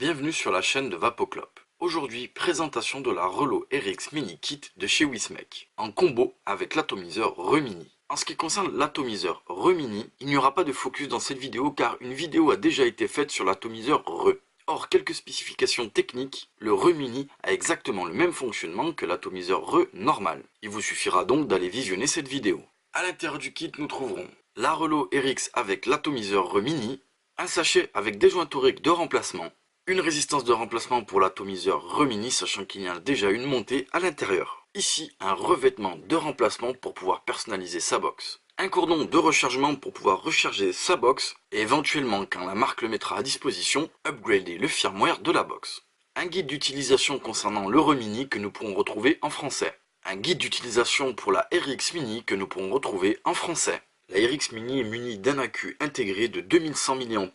Bienvenue sur la chaîne de Vapoclop. Aujourd'hui, présentation de la Relo RX Mini Kit de chez Wismec, en combo avec l'atomiseur Remini. En ce qui concerne l'atomiseur Remini, il n'y aura pas de focus dans cette vidéo car une vidéo a déjà été faite sur l'atomiseur Re. Or, quelques spécifications techniques, le Remini a exactement le même fonctionnement que l'atomiseur Re normal. Il vous suffira donc d'aller visionner cette vidéo. À l'intérieur du kit, nous trouverons la Relo RX avec l'atomiseur Remini, un sachet avec des joints toriques de remplacement, une résistance de remplacement pour l'atomiseur Remini, sachant qu'il y a déjà une montée à l'intérieur. Ici, un revêtement de remplacement pour pouvoir personnaliser sa box. Un cordon de rechargement pour pouvoir recharger sa box et éventuellement, quand la marque le mettra à disposition, upgrader le firmware de la box. Un guide d'utilisation concernant le Remini que nous pourrons retrouver en français. Un guide d'utilisation pour la RX Mini que nous pourrons retrouver en français. La RX Mini est munie d'un accu intégré de 2100 mAh.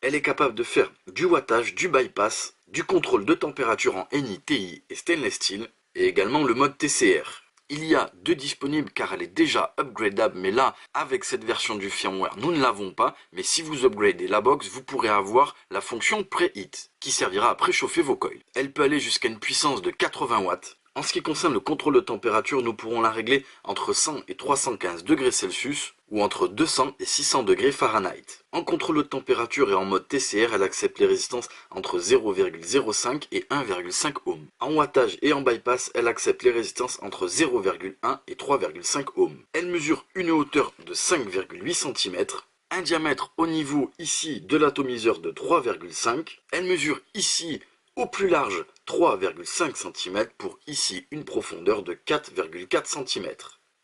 Elle est capable de faire du wattage, du bypass, du contrôle de température en Ni, Ti et stainless steel, et également le mode TCR. Il y a deux disponibles car elle est déjà upgradable, mais là, avec cette version du firmware, nous ne l'avons pas, mais si vous upgradez la box, vous pourrez avoir la fonction Preheat, qui servira à préchauffer vos coils. Elle peut aller jusqu'à une puissance de 80 watts. En ce qui concerne le contrôle de température, nous pourrons la régler entre 100 et 315 degrés Celsius ou entre 200 et 600 degrés Fahrenheit. En contrôle de température et en mode TCR, elle accepte les résistances entre 0,05 et 1,5 ohm. En wattage et en bypass, elle accepte les résistances entre 0,1 et 3,5 ohm. Elle mesure une hauteur de 5,8 cm, un diamètre au niveau ici de l'atomiseur de 3,5. Elle mesure ici au plus large 3,5 cm pour ici une profondeur de 4,4 cm.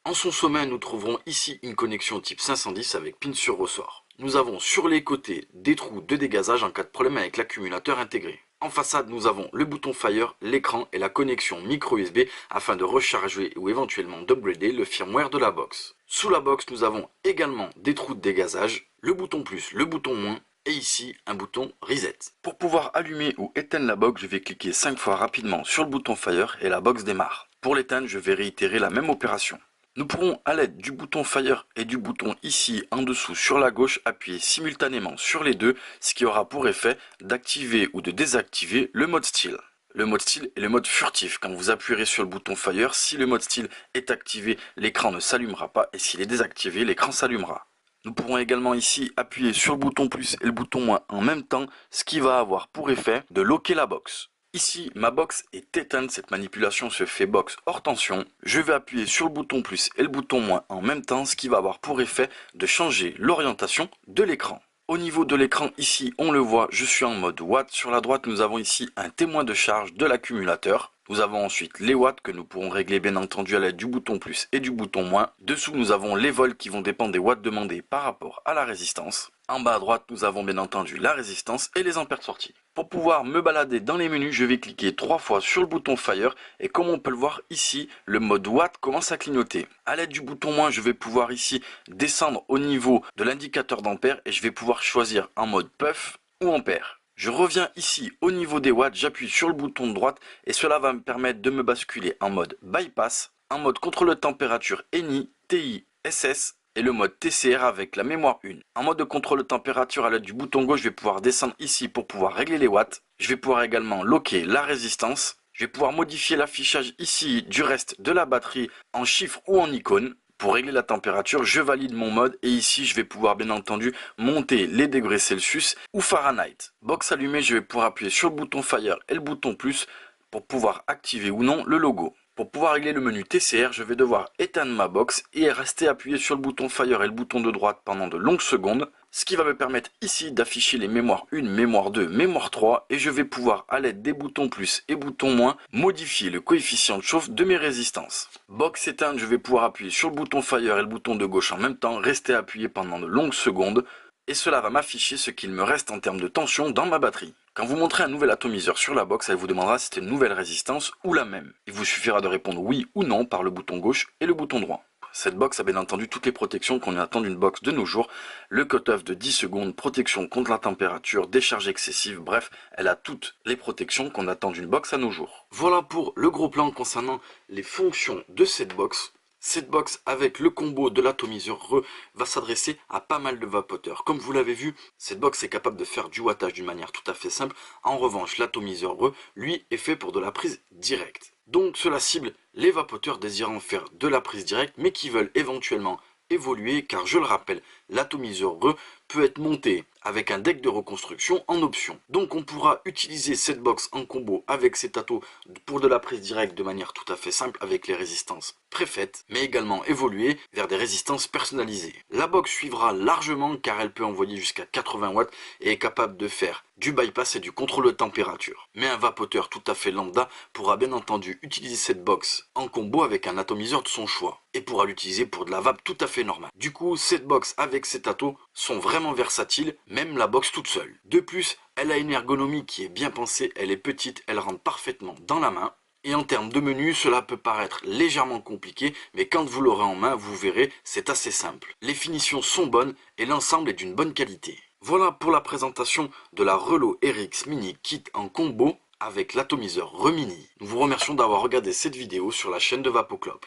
En son sommet, nous trouverons ici une connexion type 510 avec pin sur ressort. Nous avons sur les côtés des trous de dégazage en cas de problème avec l'accumulateur intégré. En façade, nous avons le bouton Fire, l'écran et la connexion micro USB afin de recharger ou éventuellement d'upgrader le firmware de la box. Sous la box, nous avons également des trous de dégazage, le bouton plus, le bouton moins, et ici un bouton Reset. Pour pouvoir allumer ou éteindre la box, je vais cliquer 5 fois rapidement sur le bouton Fire et la box démarre. Pour l'éteindre, je vais réitérer la même opération. Nous pourrons, à l'aide du bouton Fire et du bouton ici en dessous sur la gauche, appuyer simultanément sur les deux, ce qui aura pour effet d'activer ou de désactiver le mode style. Le mode style est le mode furtif. Quand vous appuierez sur le bouton Fire, si le mode style est activé, l'écran ne s'allumera pas et s'il est désactivé, l'écran s'allumera. Nous pourrons également ici appuyer sur le bouton plus et le bouton moins en même temps, ce qui va avoir pour effet de locker la box. Ici, ma box est éteinte, cette manipulation se fait box hors tension. Je vais appuyer sur le bouton plus et le bouton moins en même temps, ce qui va avoir pour effet de changer l'orientation de l'écran. Au niveau de l'écran, ici, on le voit, je suis en mode watt. Sur la droite, nous avons ici un témoin de charge de l'accumulateur. Nous avons ensuite les watts que nous pourrons régler bien entendu à l'aide du bouton plus et du bouton moins. Dessous, nous avons les volts qui vont dépendre des watts demandés par rapport à la résistance. En bas à droite, nous avons bien entendu la résistance et les ampères de sortie. Pour pouvoir me balader dans les menus, je vais cliquer 3 fois sur le bouton Fire et comme on peut le voir ici, le mode Watt commence à clignoter. À l'aide du bouton moins, je vais pouvoir ici descendre au niveau de l'indicateur d'ampères et je vais pouvoir choisir en mode puff ou ampère. Je reviens ici au niveau des watts, j'appuie sur le bouton de droite et cela va me permettre de me basculer en mode bypass, en mode contrôle de température Ni, Ti, SS et le mode TCR avec la mémoire 1. En mode de contrôle de température à l'aide du bouton gauche, je vais pouvoir descendre ici pour pouvoir régler les watts. Je vais pouvoir également locker la résistance. Je vais pouvoir modifier l'affichage ici du reste de la batterie en chiffres ou en icônes. Pour régler la température, je valide mon mode et ici je vais pouvoir bien entendu monter les degrés Celsius ou Fahrenheit. Box allumée, je vais pouvoir appuyer sur le bouton Fire et le bouton plus pour pouvoir activer ou non le logo. Pour pouvoir régler le menu TCR, je vais devoir éteindre ma box et rester appuyé sur le bouton Fire et le bouton de droite pendant de longues secondes, ce qui va me permettre ici d'afficher les mémoires 1, mémoire 2, mémoire 3 et je vais pouvoir à l'aide des boutons plus et boutons moins modifier le coefficient de chauffe de mes résistances. Box éteinte, je vais pouvoir appuyer sur le bouton Fire et le bouton de gauche en même temps, rester appuyé pendant de longues secondes et cela va m'afficher ce qu'il me reste en termes de tension dans ma batterie. Quand vous montrez un nouvel atomiseur sur la box, elle vous demandera si c'est une nouvelle résistance ou la même. Il vous suffira de répondre oui ou non par le bouton gauche et le bouton droit. Cette box a bien entendu toutes les protections qu'on attend d'une box de nos jours. Le cut-off de 10 secondes, protection contre la température, décharge excessive, bref, elle a toutes les protections qu'on attend d'une box à nos jours. Voilà pour le gros plan concernant les fonctions de cette box. Cette box avec le combo de l'atomiseur RE va s'adresser à pas mal de vapoteurs. Comme vous l'avez vu, cette box est capable de faire du wattage d'une manière tout à fait simple. En revanche, l'atomiseur RE, lui, est fait pour de la prise directe. Donc cela cible les vapoteurs désirant faire de la prise directe mais qui veulent éventuellement évoluer, car je le rappelle, l'atomiseur RE peut être monté avec un deck de reconstruction en option. Donc on pourra utiliser cette box en combo avec cet ato pour de la prise directe de manière tout à fait simple avec les résistances préfaites, mais également évoluer vers des résistances personnalisées. La box suivra largement car elle peut envoyer jusqu'à 80 watts et est capable de faire du bypass et du contrôle de température. Mais un vapoteur tout à fait lambda pourra bien entendu utiliser cette box en combo avec un atomiseur de son choix et pourra l'utiliser pour de la vape tout à fait normale. Du coup, cette box avec cet ato sont vraiment versatiles, même la box toute seule. De plus, elle a une ergonomie qui est bien pensée, elle est petite, elle rentre parfaitement dans la main. Et en termes de menu, cela peut paraître légèrement compliqué, mais quand vous l'aurez en main, vous verrez, c'est assez simple. Les finitions sont bonnes et l'ensemble est d'une bonne qualité. Voilà pour la présentation de la Relo RX Mini Kit en combo avec l'atomiseur RE Mini. Nous vous remercions d'avoir regardé cette vidéo sur la chaîne de Vapoclop.